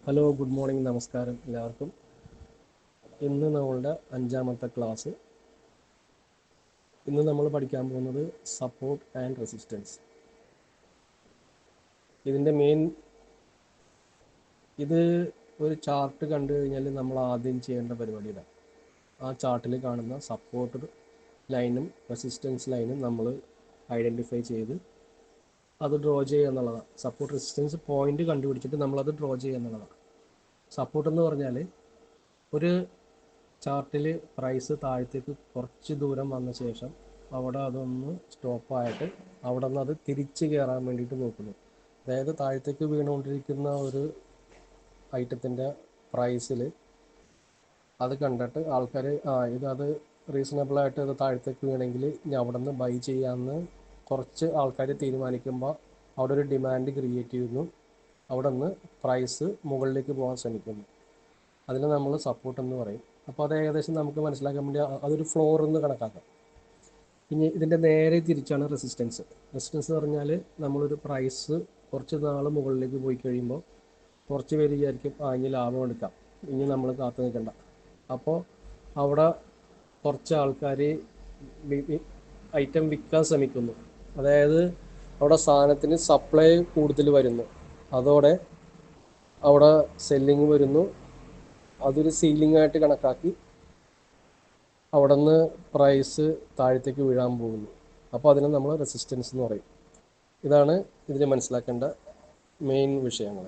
Hello, good morning, നമസ്കാരം എല്ലാവർക്കും. ഇന്ന് നമ്മളുടെ 5ാമത്തെ ക്ലാസ്. ഇന്ന് നമ്മൾ പഠിക്കാൻ പോകുന്നത് സപ്പോർട്ട് ആൻഡ് റെസിസ്റ്റൻസ്. ഇതിൻ്റെ ഇത് ഒരു ചാർട്ട് കണ്ടു കഴിഞ്ഞാൽ നമ്മൾ ആദ്യം ചെയ്യേണ്ട പരിപാടി ഇതാണ്. ആ ചാർട്ടിൽ കാണുന്ന സപ്പോർട്ട് ലൈനും റെസിസ്റ്റൻസ് ലൈനും നമ്മൾ ഐഡൻറ്റിഫൈ ചെയ്ത് അത് ഡ്രോ ചെയ്യുക എന്നുള്ളതാണ്. സപ്പോർട്ട് റെസിസ്റ്റൻസ് പോയിന്റ് കണ്ടുപിടിച്ചിട്ട് നമ്മളത് ഡ്രോ ചെയ്യുക എന്നുള്ളതാണ്. സപ്പോർട്ട് എന്ന് പറഞ്ഞാൽ ഒരു ചാർട്ടിൽ പ്രൈസ് താഴത്തേക്ക് കുറച്ച് ദൂരം വന്ന ശേഷം അവിടെ അതൊന്ന് സ്റ്റോപ്പായിട്ട് അവിടെ നിന്ന് അത് തിരിച്ച് കയറാൻ വേണ്ടിയിട്ട് നോക്കുന്നു. അതായത് താഴത്തേക്ക് വീണുകൊണ്ടിരിക്കുന്ന ഒരു ഐറ്റത്തിൻ്റെ പ്രൈസിൽ അത് കണ്ടിട്ട് ആൾക്കാർ ഇതത് റീസണബിളായിട്ട് അത് താഴത്തേക്ക് വീണെങ്കിൽ ഇനി അവിടെ നിന്ന് ബൈ ചെയ്യാമെന്ന് കുറച്ച് ആൾക്കാർ തീരുമാനിക്കുമ്പോൾ അവിടെ ഒരു ഡിമാൻഡ് ക്രിയേറ്റ് ചെയ്യുന്നു. അവിടെ നിന്ന് പ്രൈസ് മുകളിലേക്ക് പോകാൻ ശ്രമിക്കുന്നു. അതിന് നമ്മൾ സപ്പോർട്ട് എന്ന് പറയും. അപ്പോൾ അത് ഏകദേശം നമുക്ക് മനസ്സിലാക്കാൻ വേണ്ടി അതൊരു ഫ്ലോർ എന്ന് കണക്കാക്കാം. ഇനി ഇതിൻ്റെ നേരെ തിരിച്ചാണ് റെസിസ്റ്റൻസ്. റെസിസ്റ്റൻസ് പറഞ്ഞാൽ നമ്മളൊരു പ്രൈസ് കുറച്ച് നാൾ മുകളിലേക്ക് പോയി കഴിയുമ്പോൾ കുറച്ച് പേര് വിചാരിക്കും ഇനി ലാഭം എടുക്കാം, ഇനി നമ്മൾ കാത്തു നിൽക്കണ്ട. അപ്പോൾ അവിടെ കുറച്ച് ആൾക്കാർ ഐറ്റം വിൽക്കാൻ ശ്രമിക്കുന്നു. അതായത് അവിടെ സാധനത്തിന് സപ്ലൈ കൂടുതൽ വരുന്നു, അതോടെ അവിടെ സെല്ലിങ് വരുന്നു. അതൊരു സീലിംഗ് ആയിട്ട് കണക്കാക്കി അവിടെ നിന്ന് പ്രൈസ് താഴത്തേക്ക് വീഴാൻ പോകുന്നു. അപ്പോൾ അതിനെ നമ്മൾ റെസിസ്റ്റൻസ് എന്ന് പറയും. ഇതാണ് ഇതിൽ മനസ്സിലാക്കേണ്ട മെയിൻ വിഷയങ്ങൾ.